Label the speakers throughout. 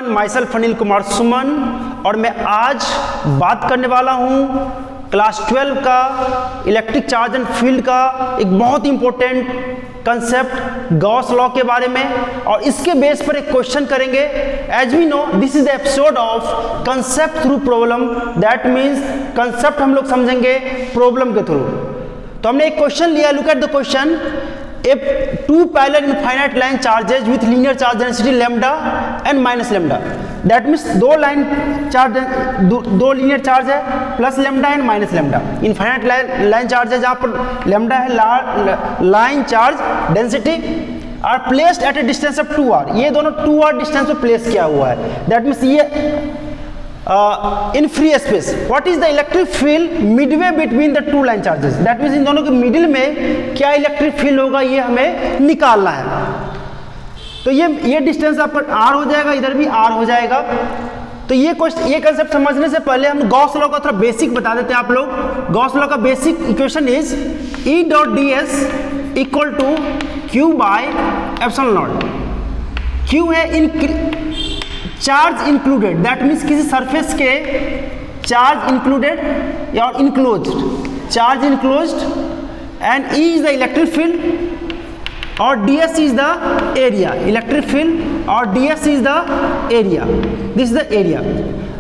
Speaker 1: My self Anil Kumar Suman और मैं आज बात करने वाला हूँ क्लास 12 का इलेक्ट्रिक चार्ज एंड फील्ड का एक बहुत इंपॉर्टेंट कंसेप्ट गॉस लॉ के बारे में, और इसके बेस पर एक क्वेश्चन करेंगे। As we know this is the episode of concept through problem, that means concept हम लोग समझेंगे प्रॉब्लम के थ्रू। तो हमने एक क्वेश्चन लिया, look at the question. If two parallel infinite line charges with linear charge density lambda and minus lambda, that means दो linear charge है plus lambda and minus lambda। infinite line charge है जहाँ पर lambda है line charge density are placed at a distance of 2r। ये दोनों 2r distance पे place किया हुआ है। दैट मीन्स ये in free space, what is the electric field midway between the two line charges? That means इन दोनों के middle में क्या इलेक्ट्रिक फील्ड होगा ये हमें निकालना है। तो ये डिस्टेंस आपका r हो जाएगा, इधर भी r हो जाएगा। तो ये कंसेप्ट समझने से पहले हम गॉस लॉ का थोड़ा बेसिक बता देते हैं आप लोग। गॉस लॉ का basic equation is E dot D S equal to Q by epsilon naught. Q है चार्ज इंक्लूडेड, दैट मीन्स किसी सरफेस के चार्ज इंक्लूडेड और enclosed, charge enclosed, and E is the electric field और ds is the area. Electric field और ds is the area, this is the area.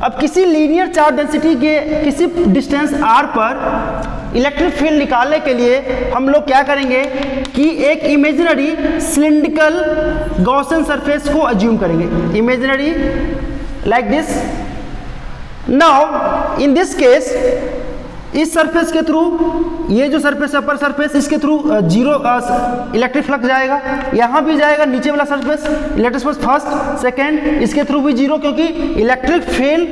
Speaker 1: अब किसी linear charge density के किसी distance r पर electric field निकालने के लिए हम लोग क्या करेंगे कि एक इमेजिनरी सिलिंड्रिकल गॉसियन सरफेस को अज्यूम करेंगे, imaginary like this. Now in this case इस सरफेस के थ्रू, ये जो सरफेस अपर सरफेस, इसके थ्रू जीरो इलेक्ट्रिक फ्लक्स जाएगा, यहाँ भी जाएगा नीचे वाला surface electric flux first second, इसके थ्रू भी जीरो, क्योंकि इलेक्ट्रिक फील्ड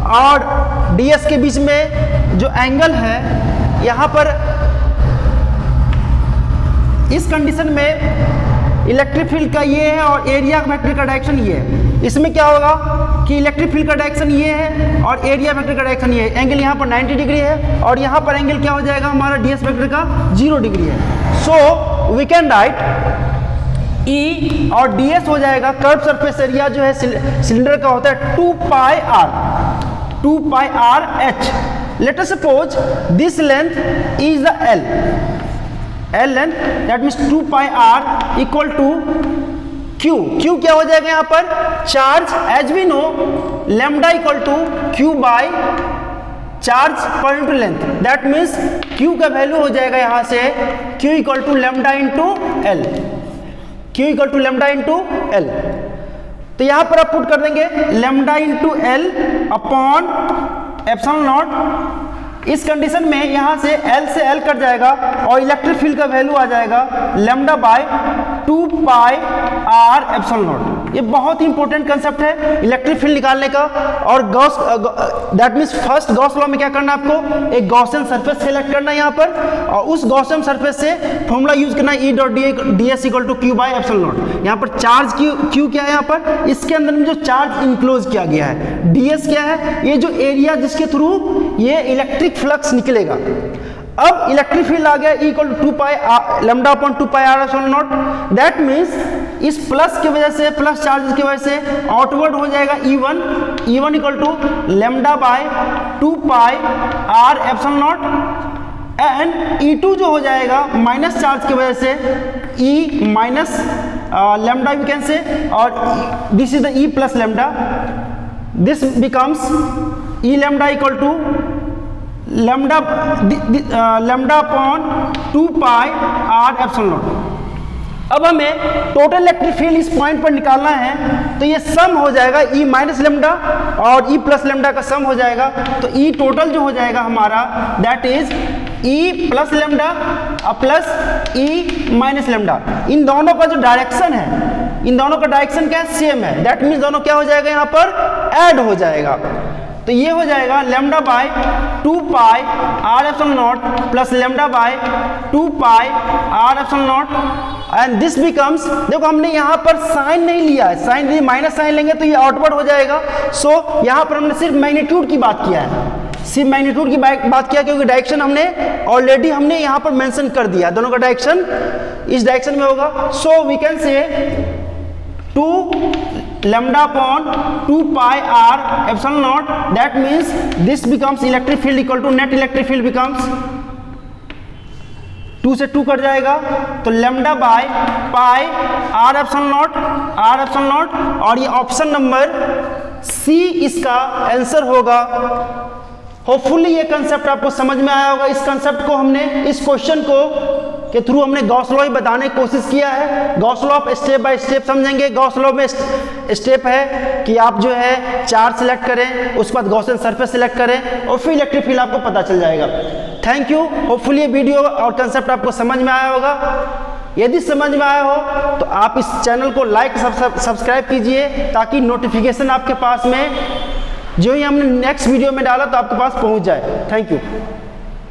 Speaker 1: और ds के बीच में जो एंगल है यहाँ पर इस कंडीशन में इलेक्ट्रिक फील्ड का ये है और एरिया वेक्टर का डायरेक्शन ये है। इसमें क्या होगा कि इलेक्ट्रिक फील्ड का डायरेक्शन ये है और एरिया वेक्टर का डायरेक्शन ये है। एंगल यहाँ पर 90 डिग्री है और यहाँ पर एंगल क्या हो जाएगा हमारा ds वेक्टर का 0 डिग्री है। So we can write E और ds हो जाएगा कर्व सरफेस एरिया जो है सिलेंडर का होता है 2 pi r h। Let us suppose this length is the L length, that means 2 pi r equal to Q। Q क्या हो जाएगा यहाँ पर charge, as we know lambda equal to Q by charge per into length. That means Q का value हो जाएगा यहाँ से Q equal to lambda into L, Q equal to lambda into L। तो यहाँ पर आप पुट कर देंगे lambda into L upon epsilon naught. इस कंडीशन में यहाँ से L से L कट जाएगा और इलेक्ट्रिक फील्ड का वैल्यू आ जाएगा lambda by 2 pi r epsilon not. ये बहुत ही इंपॉर्टेंट कंसेप्ट है इलेक्ट्रिक फील्ड निकालने का। और Gauss that means first Gauss law में क्या करना है आपको, एक गॉसियन सरफेस सेलेक्ट करना है यहाँ पर, और उस गॉसियन सरफेस से फॉर्मूला यूज करना है E dot D S equal to Q by epsilon naught. यहाँ पर चार्ज क्यू क्या है, यहाँ पर इसके अंदर में जो चार्ज इंक्लोज किया गया है, ds क्या है, ये जो एरिया जिसके थ्रू ये इलेक्ट्रिक फ्लक्स निकलेगा। अब इलेक्ट्रिक फील्ड आ गया equal to 2 pi lambda upon 2 pi r epsilon naught. That means इस प्लस की वजह से, प्लस चार्जेस की वजह से आउटवर्ड हो जाएगा E1 equal to lambda by 2 pi r epsilon naught, and E2 जो हो जाएगा माइनस चार्ज की वजह से E minus lambda we can say, और this is the E plus lambda, this becomes E lambda equal to lambda upon 2 pi r epsilon naught. अब हमें total electric field इस पॉइंट पर निकालना है, तो ये सम हो जाएगा E माइनस लेमडा और E प्लस लेमडा का सम हो जाएगा। तो E टोटल जो हो जाएगा हमारा that is E plus lambda plus E minus lambda. इन दोनों का जो डायरेक्शन है, इन दोनों का डायरेक्शन क्या है, सेम है। दैट मीन्स दोनों क्या हो जाएगा यहाँ पर ऐड हो जाएगा। तो ये हो जाएगा lambda by 2 pi r epsilon not plus lambda by 2 pi r epsilon naught, and this becomes, देखो हमने यहाँ पर साइन नहीं लिया है, साइन नहीं, माइनस साइन लेंगे तो ये आउटवर्ड हो जाएगा। सो यहाँ पर हमने सिर्फ मैग्नीट्यूड की बात किया है, सिर्फ मैग्नीट्यूड की बात किया, क्योंकि डायरेक्शन हमने ऑलरेडी यहाँ पर मेंशन कर दिया, दोनों का डायरेक्शन इस डायरेक्शन में होगा। सो वी कैन से 2 lambda upon 2 pi r epsilon naught, that means this becomes electric field equal to net electric field becomes 2 से 2 कट जाएगा तो lambda by pi R epsilon naught, और ये ऑप्शन नंबर सी इसका answer होगा। Hopefully ये concept आपको समझ में आया होगा। इस कंसेप्ट को हमने, इस क्वेश्चन को के थ्रू हमने गॉस लॉ ही बताने की कोशिश किया है। गॉस लॉ आप स्टेप बाय स्टेप समझेंगे। गॉस लॉ में स्टेप है कि आप जो है चार्ज सिलेक्ट करें, उसके बाद गॉसियन सरफेस सिलेक्ट करें और फिर इलेक्ट्रिक फील्ड आपको पता चल जाएगा। Thank you. होपफुली ये वीडियो और कंसेप्ट आपको समझ में आया होगा। यदि समझ में आया हो तो आप इस चैनल को लाइक सब्सक्राइब कीजिए ताकि नोटिफिकेशन आपके पास में जो ही हमने नेक्स्ट वीडियो में डाला तो आपके पास पहुंच जाए। Thank you.